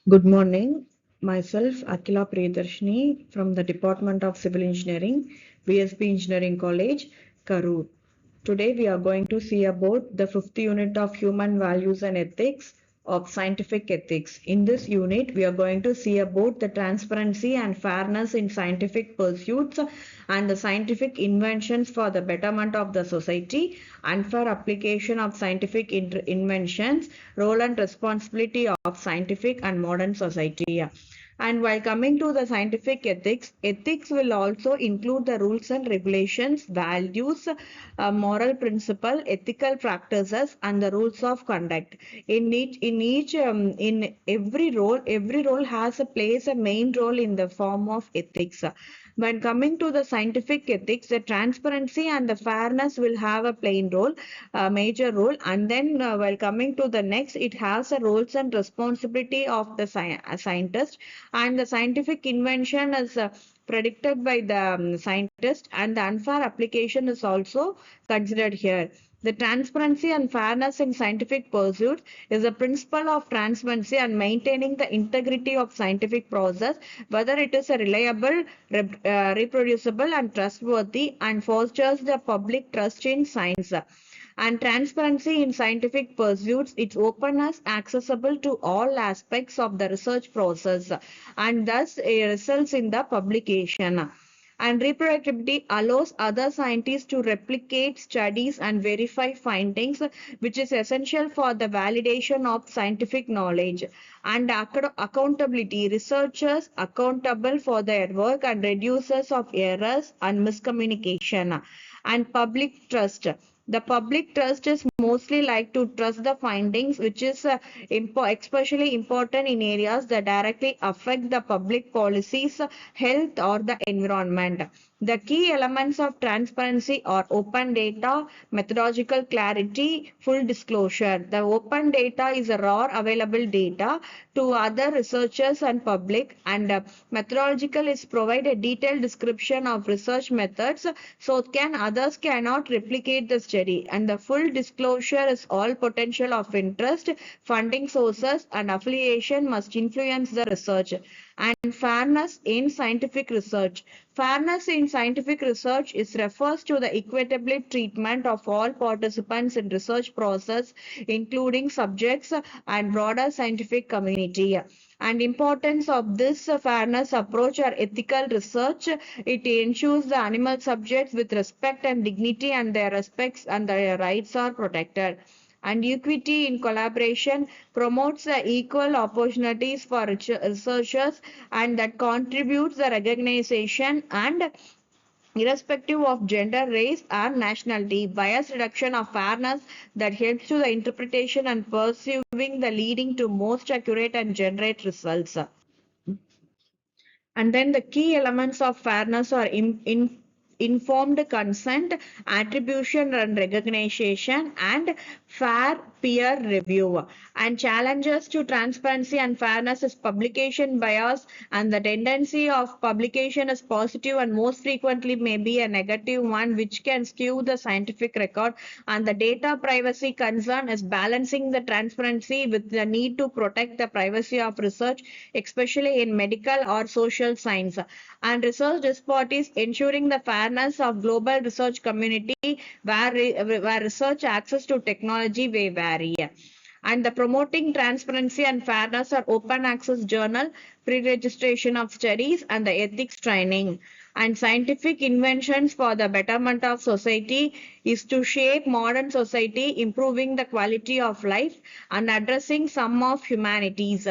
Good morning. Myself, Akilapriyadharshini from the Department of Civil Engineering, BSB Engineering College, Karur. Today we are going to see about the fifth unit of Human Values and Ethics of Scientific Ethics. In this unit, we are going to see about the transparency and fairness in scientific pursuits and the scientific inventions for the betterment of the society, unfair application of scientific inventions, role and responsibility of scientific and modern society. And while coming to the scientific ethics, ethics will also include the rules and regulations, values, moral principle, ethical practices, and the rules of conduct. In every role has a plays a main role in the form of ethics. When coming to the scientific ethics, the transparency and the fairness will have a major role. And then while coming to the next, it has the roles and responsibility of the scientist, and the scientific invention is predicted by the scientist, and the unfair application is also considered here. The transparency and fairness in scientific pursuits is a principle of transparency and maintaining the integrity of scientific process, whether it is a reliable, reproducible, and trustworthy, and fosters the public trust in science. And transparency in scientific pursuits, its openness accessible to all aspects of the research process, and thus results in the publication. And reproducibility allows other scientists to replicate studies and verify findings, which is essential for the validation of scientific knowledge. And accountability, researchers accountable for their work and reduces of errors and miscommunication. And public trust, the public trust is mostly like to trust the findings, which is especially important in areas that directly affect the public policies, health, or the environment. The key elements of transparency are open data, methodological clarity, full disclosure. The open data is a raw available data to other researchers and public, and methodological is provide a detailed description of research methods so can others cannot replicate the study. And the full disclosure is all potential of interest, funding sources, and affiliation must influence the research. And fairness in scientific research. Fairness in scientific research is refers to the equitable treatment of all participants in research process, including subjects and broader scientific community. And importance of this fairness approach or ethical research, it ensures the animal subjects with respect and dignity, and their respects and their rights are protected. And equity in collaboration promotes the equal opportunities for researchers, and that contributes the recognition and irrespective of gender, race, or nationality. Bias reduction of fairness that helps to the interpretation and pursuing the leading to most accurate and generate results. And then the key elements of fairness are informed consent, attribution and recognition, and fair peer review. And challenges to transparency and fairness is publication bias, and the tendency of publication is positive and most frequently may be a negative one, which can skew the scientific record. And the data privacy concern is balancing the transparency with the need to protect the privacy of research, especially in medical or social science. And research disparities, ensuring the fairness of global research community where research access to technology may vary. And the promoting transparency and fairness are open access journal, pre-registration of studies, and the ethics training. And scientific inventions for the betterment of society is to shape modern society, improving the quality of life and addressing some of humanities.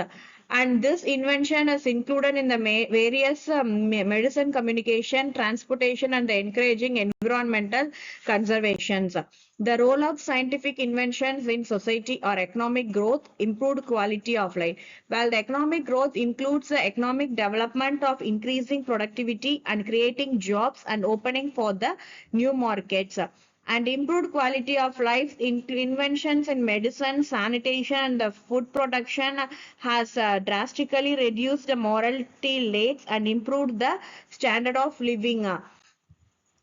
And this invention is included in the various medicine, communication, transportation, and the encouraging environmental conservations. The role of scientific inventions in society or economic growth, improved quality of life. While the economic growth includes the economic development of increasing productivity and creating jobs and opening for the new markets. And improved quality of life in inventions in medicine, sanitation, and the food production has drastically reduced the mortality rates and improved the standard of living.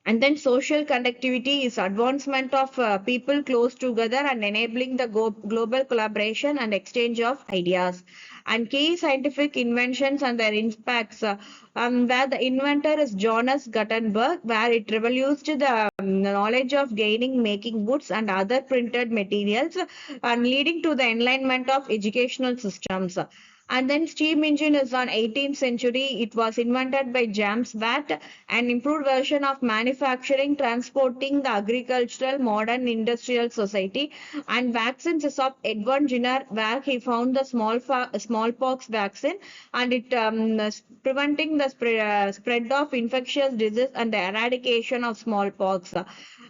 And then social connectivity is advancement of people close together and enabling the global collaboration and exchange of ideas. And key scientific inventions and their impacts, where the inventor is Johannes Gutenberg, where it revolutionized the knowledge of gaining, making goods and other printed materials, and leading to the enlightenment of educational systems. And then steam engine is on 18th century. It was invented by James Watt, an improved version of manufacturing, transporting the agricultural modern industrial society. And vaccines is of Edward Jenner, where he found the smallpox vaccine, and it preventing the spread of infectious disease and the eradication of smallpox.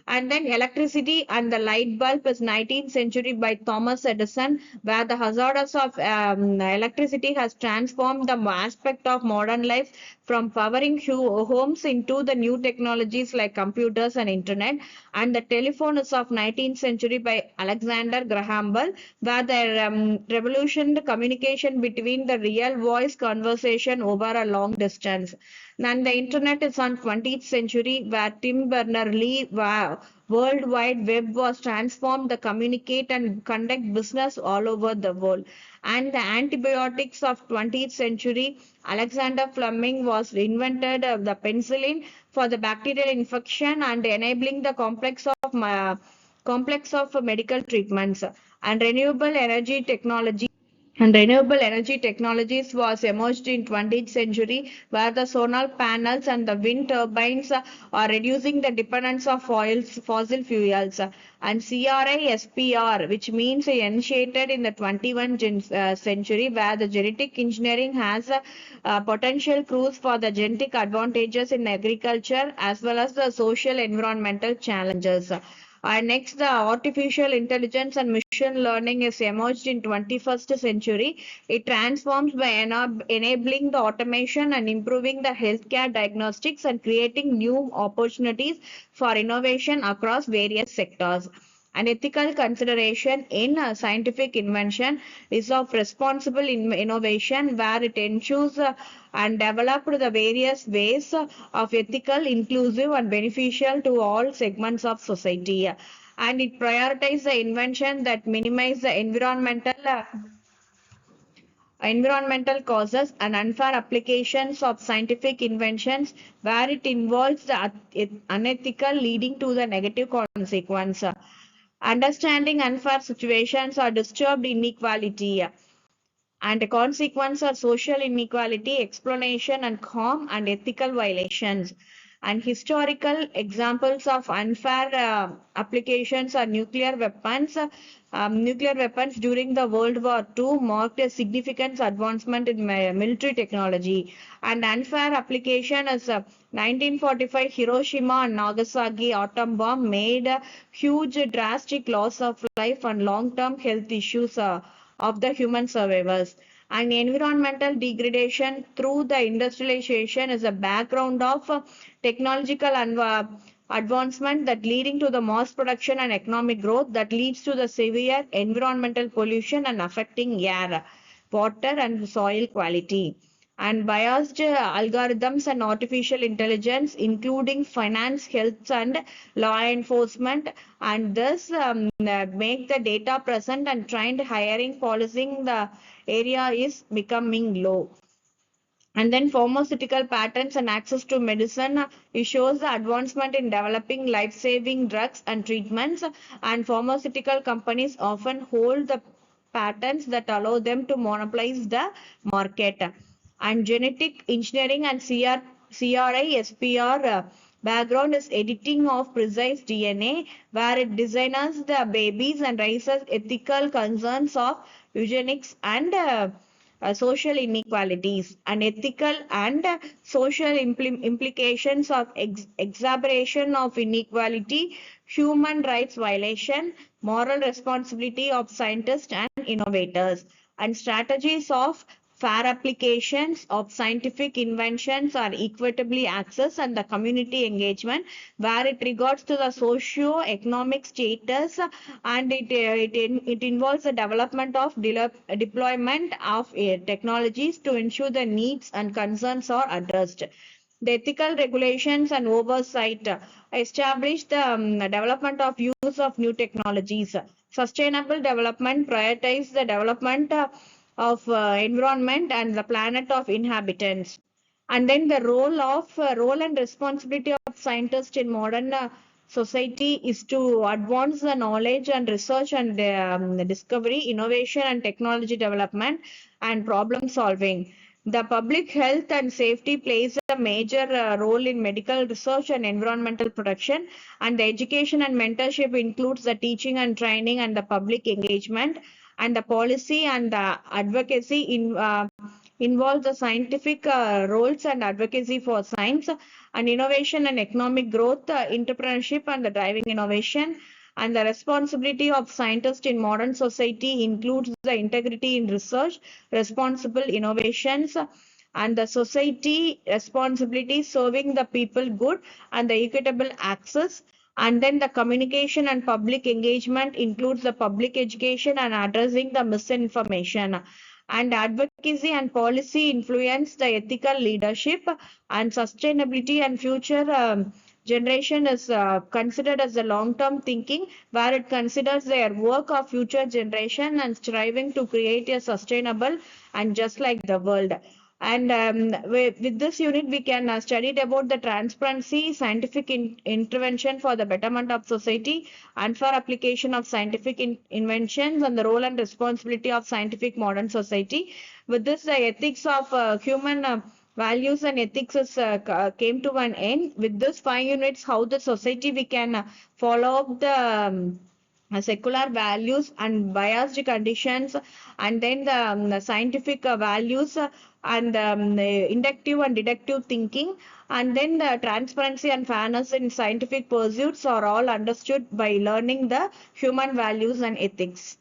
And then electricity and the light bulb is 19th century by Thomas Edison, where the hazards of electricity has transformed the aspect of modern life from powering homes into the new technologies like computers and internet. And the telephone is of 19th century by Alexander Graham Bell, where the revolutionized communication between the real voice conversation over a long distance. And the internet is on 20th century, where Tim Berners-Lee World Wide Web was transformed to communicate and conduct business all over the world. And the antibiotics of 20th century, Alexander Fleming was invented the penicillin for the bacterial infection and enabling the complex of medical treatments. And renewable energy technologies was emerged in 20th century, where the solar panels and the wind turbines are reducing the dependence of fossil fuels. And CRISPR, which means initiated in the 21st century, where the genetic engineering has potential cruise for the genetic advantages in agriculture as well as the social environmental challenges. Next, the artificial intelligence and machine learning is emerged in 21st century. It transforms by enabling the automation and improving the healthcare diagnostics and creating new opportunities for innovation across various sectors. An ethical consideration in scientific invention is of responsible innovation, where it ensures and developed the various ways of ethical, inclusive, and beneficial to all segments of society. And it prioritizes the invention that minimize the environmental causes and unfair applications of scientific inventions where it involves the unethical leading to the negative consequence. Understanding unfair situations or disturbed inequality and the consequence are social inequality, explanation and harm and ethical violations. And historical examples of unfair applications are nuclear weapons. Nuclear weapons during the World War II marked a significant advancement in military technology. And unfair application is 1945 Hiroshima and Nagasaki atom bomb made a huge drastic loss of life and long-term health issues of the human survivors. And environmental degradation through the industrialization is a background of technological advancement that leading to the mass production and economic growth that leads to the severe environmental pollution and affecting air, water and soil quality. And biased algorithms and artificial intelligence, including finance, health, and law enforcement, and thus make the data present and trained hiring policing the area is becoming low. And then pharmaceutical patents and access to medicine, it shows the advancement in developing life-saving drugs and treatments, and pharmaceutical companies often hold the patents that allow them to monopolize the market. And genetic engineering and CRISPR background is editing of precise DNA, where it designs the babies and raises ethical concerns of eugenics and social inequalities. And ethical and social implications of exacerbation of inequality, human rights violation, moral responsibility of scientists and innovators, and strategies of fair applications of scientific inventions are equitably accessed and the community engagement where it regards to the socio-economic status and it involves the development of deployment of technologies to ensure the needs and concerns are addressed. The ethical regulations and oversight establish the development of use of new technologies. Sustainable development prioritize the development of environment and the planet of inhabitants. And then the role and responsibility of scientists in modern society is to advance the knowledge and research and discovery, innovation and technology development and problem solving. The public health and safety plays a major role in medical research and environmental protection, and the education and mentorship includes the teaching and training and the public engagement, and the policy and the advocacy involve the scientific roles and advocacy for science and innovation and economic growth, entrepreneurship and the driving innovation. And the responsibility of scientists in modern society includes the integrity in research, responsible innovations, and the society responsibility serving the people good and the equitable access. And then the communication and public engagement includes the public education and addressing the misinformation. And advocacy and policy influence the ethical leadership, and sustainability and future generation is considered as a long-term thinking, where it considers their work of future generation and striving to create a sustainable and just like the world. And with this unit, we can study about the transparency, scientific intervention for the betterment of society, and for application of scientific inventions, and the role and responsibility of scientific modern society. With this, the ethics of human values and ethics is, came to an end. With this 5 units, how the society we can follow up the secular values and biased conditions, and then the scientific values and inductive and deductive thinking, and then the transparency and fairness in scientific pursuits are all understood by learning the human values and ethics.